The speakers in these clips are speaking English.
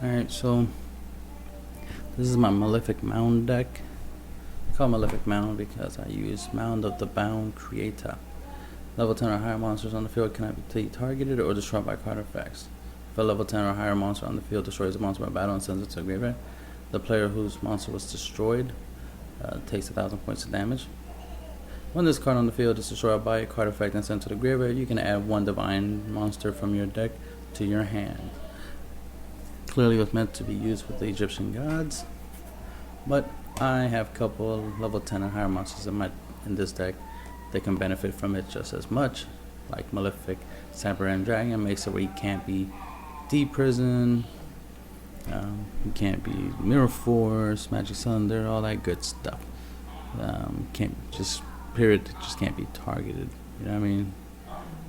Alright, so this is my Malefic Mound deck. I call it Malefic Mound because I use Mound of the Bound Creator. Level 10 or higher monsters on the field cannot be targeted or destroyed by card effects. If a level 10 or higher monster on the field destroys a monster by battle and sends it to a graveyard, the player whose monster was destroyed takes 1,000 points of damage. When this card on the field is destroyed by a card effect and sent to the graveyard, you can add one divine monster from your deck to your hand. Clearly it was meant to be used with the Egyptian gods, but I have a couple of level 10 and higher monsters in this deck that can benefit from it just as much, like Malefic, Cyber Dragon makes it where you can't be D-Prison, you can't be Mirror Force, Magic Cylinder, all that good stuff. Can't just can't be targeted, you know what I mean,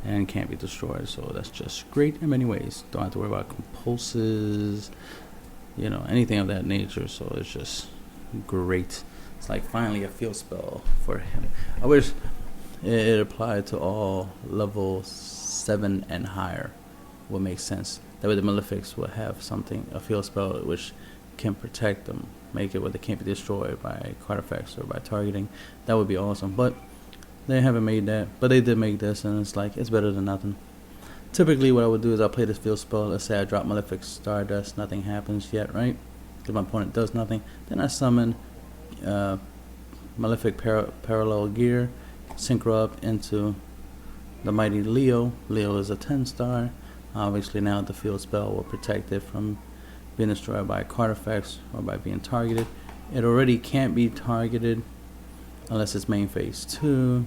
and can't be destroyed. So that's just great in many ways. Don't have to worry about compulses, you know, anything of that nature. So it's just great. It's like finally a field spell for him. I wish it applied to all level 7 and higher. Would make sense. That way the Malefics will have a field spell which can protect them, make it where they can't be destroyed by card effects or by targeting. That would be awesome, but they haven't made that. But they did make this, and it's like, it's better than nothing. Typically what I would do is I'll play this field spell. Let's say I drop Malefic Stardust, nothing happens yet, right? Because my opponent does nothing. Then I summon Malefic Parallel Gear, synchro up into the mighty Leo. Leo is a 10-star. Obviously now the field spell will protect it from being destroyed by card effects or by being targeted. It already can't be targeted unless it's main phase 2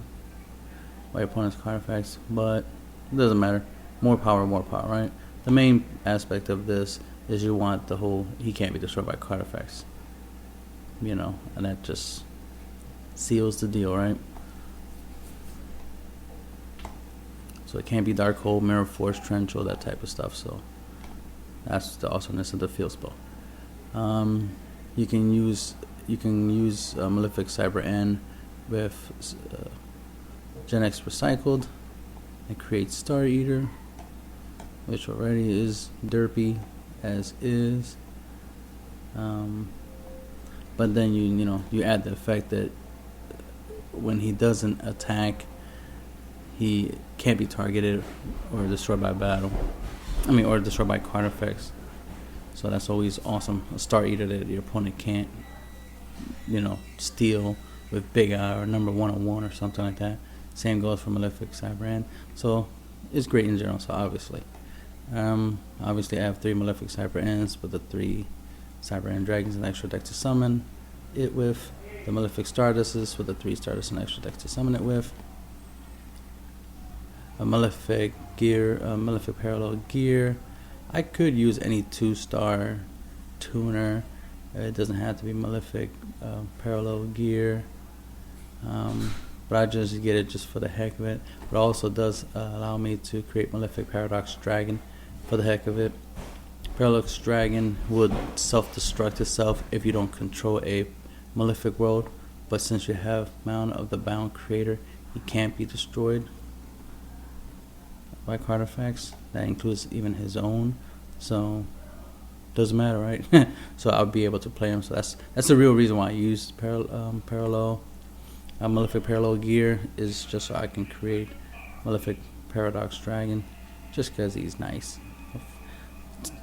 by opponent's card effects, but it doesn't matter. More power, right? The main aspect of this is you want the whole, he can't be destroyed by card effects, you know, and that just seals the deal, right? So it can't be Dark Hole, Mirror Force, Trench, all that type of stuff. So that's the awesomeness of the field spell. You can use Malefic Cyber N with Gen-X Recycled and create Star Eater, which already is derpy as is. But then you add the effect that when he doesn't attack, he can't be targeted or destroyed by battle. Or destroyed by card effects. So that's always awesome. A Star Eater that your opponent can't, steal with Big Eye or number 101 or something like that. Same goes for Malefic Cyber. So it's great in general. So obviously I have 3 Malefic Cyber with the 3 Cyber Dragons and extra deck to summon it with. The Malefic Stardusts with the 3 Stardust and extra deck to summon it with. A Malefic Gear, Malefic Parallel Gear. I could use any 2-star tuner. It doesn't have to be Malefic Parallel Gear. But I just get it just for the heck of it. But it also does allow me to create Malefic Paradox Dragon for the heck of it. Paradox Dragon would self-destruct itself if you don't control a Malefic world. But since you have Mound of the Bound Creator, he can't be destroyed by card effects. That includes even his own. So doesn't matter, right? So I'll be able to play him. So that's the real reason why I use Malefic Parallel Gear, is just so I can create Malefic Paradox Dragon, just because he's nice.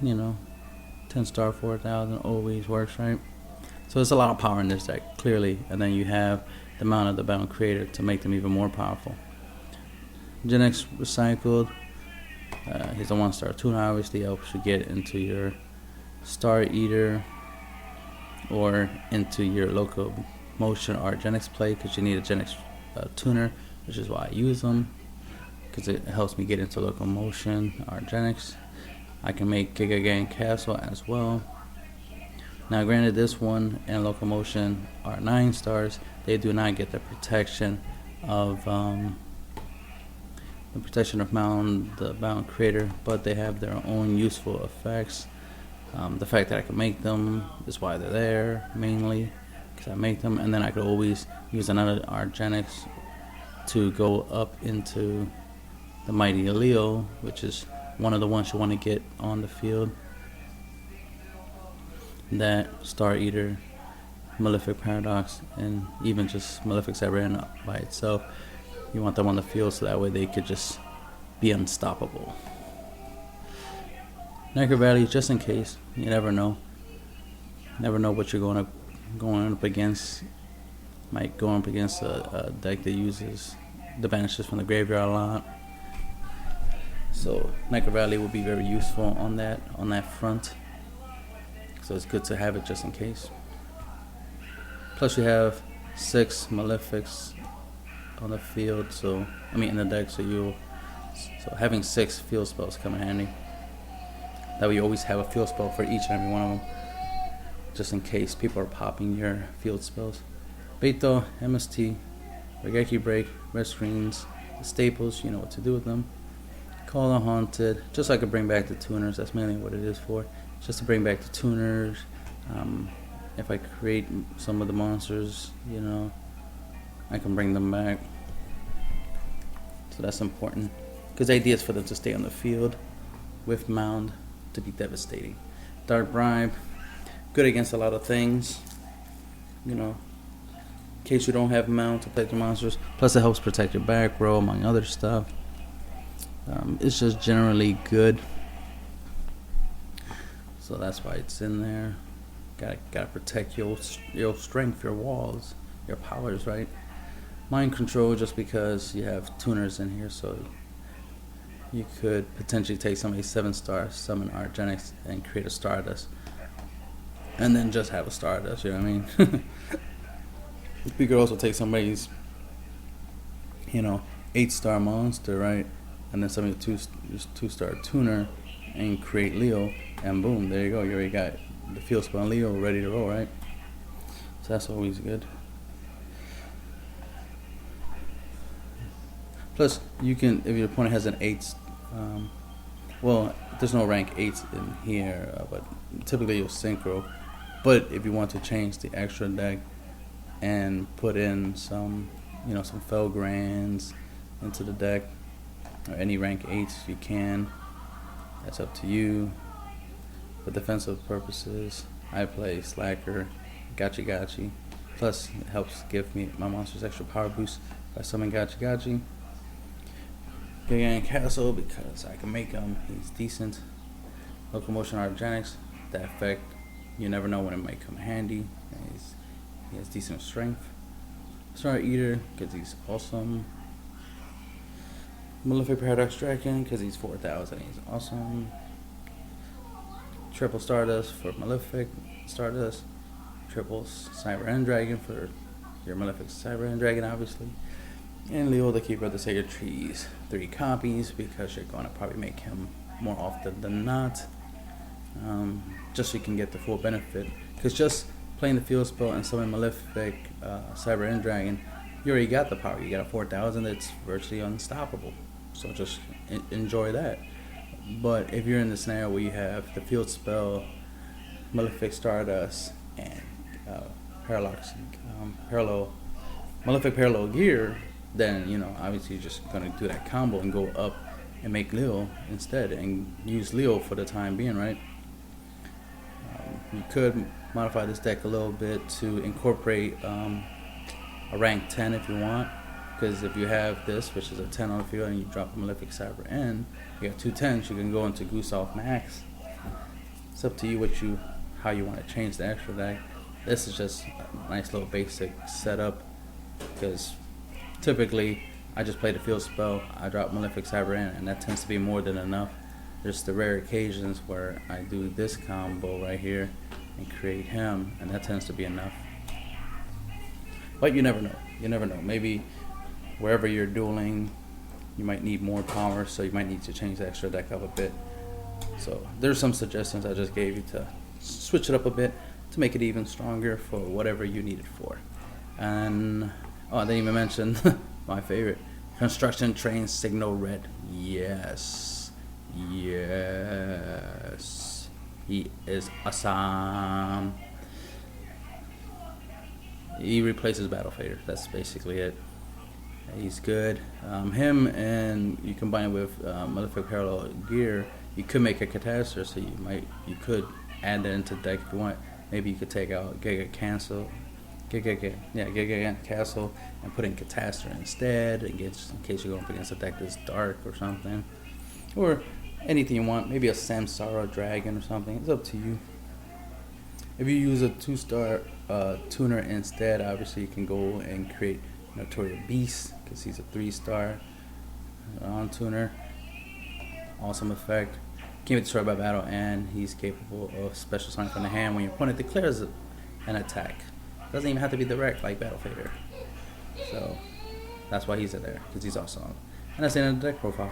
10-star 4,000 always works, right? So there's a lot of power in this deck, clearly. And then you have the Mound of the Bound Creator to make them even more powerful. Gen-X Recycled, he's a 1-star tuner. Obviously helps you get into your Star Eater or into your Locomotion r-genex play, because you need a Gen-X tuner, which is why I use them, because it helps me get into Locomotion r-genex. I can make Giga Gang Castle as well. Now granted, this one and Locomotion are 9 stars. They do not get the protection of Mound, the Bound Creator, but they have their own useful effects. The fact that I can make them is why they're there, mainly because I make them, and then I could always use another r-genex to go up into the mighty Leo, which is one of the ones you want to get on the field. that, Star Eater, Malefic Paradox, and even just Malefic Cyber by itself. You want them on the field so that way they could just be unstoppable. Necro Valley, just in case. You never know. Never know what you're going up against. Might go up against a deck that uses the banishes from the graveyard a lot. So Necro Valley will be very useful on that front. So it's good to have it just in case. Plus you have 6 Malefics on the field, in the deck, so having 6 field spells come in handy. That way you always have a field spell for each and every one of them, just in case people are popping your field spells. Beto, MST, Regeki Break, Red Screens, the staples, you know what to do with them. Call the Haunted, just so I could bring back the tuners, that's mainly what it is for. Just to bring back the tuners. If I create some of the monsters, I can bring them back. So that's important. Because the idea is for them to stay on the field with Mound to be devastating. Dark Bribe, good against a lot of things. In case you don't have Mound to protect your monsters. Plus it helps protect your back row, among other stuff. It's just generally good. So that's why it's in there. Gotta protect your strength, your walls, your powers, right? Mind Control, just because you have tuners in here, so you could potentially take somebody's 7-star, summon r-genex, and create a Stardust. And then just have a Stardust, you know what I mean? You could also take somebody's, 8-star monster, right? And then somebody's 2-star tuner and create Leo, and boom, there you go. You already got the field spell on Leo ready to roll, right? So that's always good. Plus, you can, if your opponent has an 8, there's no rank 8s in here, but typically you'll synchro. But if you want to change the extra deck and put in some Felgrands into the deck, or any rank 8s, you can. That's up to you. For defensive purposes, I play Slacker, Gachi. Plus, it helps give me my monsters extra power boost by summoning Gachi. Big Castle, because I can make him. He's decent. Locomotion r-genex, that effect, you never know when it might come handy. He has decent strength. Star Eater, because he's awesome. Malefic Paradox Dragon, because he's 4,000, he's awesome. Triple Stardust for Malefic Stardust. Triple Cyber End Dragon for your Malefic Cyber End Dragon, obviously. And Leo, the Keeper of the Sacred Trees. 3 copies, because you're going to probably make him more often than not. Just so you can get the full benefit. Because just playing the field spell and summon Malefic Cyber End Dragon, you already got the power. You got a 4,000 that's virtually unstoppable. So just enjoy that. But if you're in the scenario where you have the field spell, Malefic Stardust, and Malefic Parallel Gear, then obviously you're just gonna do that combo and go up and make Leo instead, and use Leo for the time being, right? You could modify this deck a little bit to incorporate a rank 10 if you want. Because if you have this, which is a 10 on the field, and you drop a Malefic Cyber End, you got 2 10s, you can go into Goose Off Max. It's up to you how you want to change the extra deck. This is just a nice little basic setup, because typically I just play the field spell, I drop Malefic Cyber End, and that tends to be more than enough. There's the rare occasions where I do this combo right here and create him, and that tends to be enough. But you never know. Maybe wherever you're dueling, you might need more power, so you might need to change the extra deck up a bit. So there's some suggestions I just gave you to switch it up a bit to make it even stronger for whatever you need it for. And I didn't even mention my favorite, Construction Train Signal Red. Yes, he is awesome. He replaces Battle Fader. That's basically it. He's good. Him, and you combine it with Malefic Parallel Gear, you could make a Catastor, so you could add that into the deck if you want. Maybe you could take out Giga Cancel, Giga Castle, and put in Catastrophe instead, in case you're going up against a deck that's dark or something, or anything you want. Maybe a Samsara Dragon or something. It's up to you. If you use a 2-star tuner instead, obviously you can go and create Notorious Beast, because he's a 3-star on tuner. Awesome effect. Can't be destroyed by battle, and he's capable of special signing from the hand when your opponent declares an attack. Doesn't even have to be direct like Battle Fader. So that's why he's in there, because he's awesome. And that's the end of the deck profile.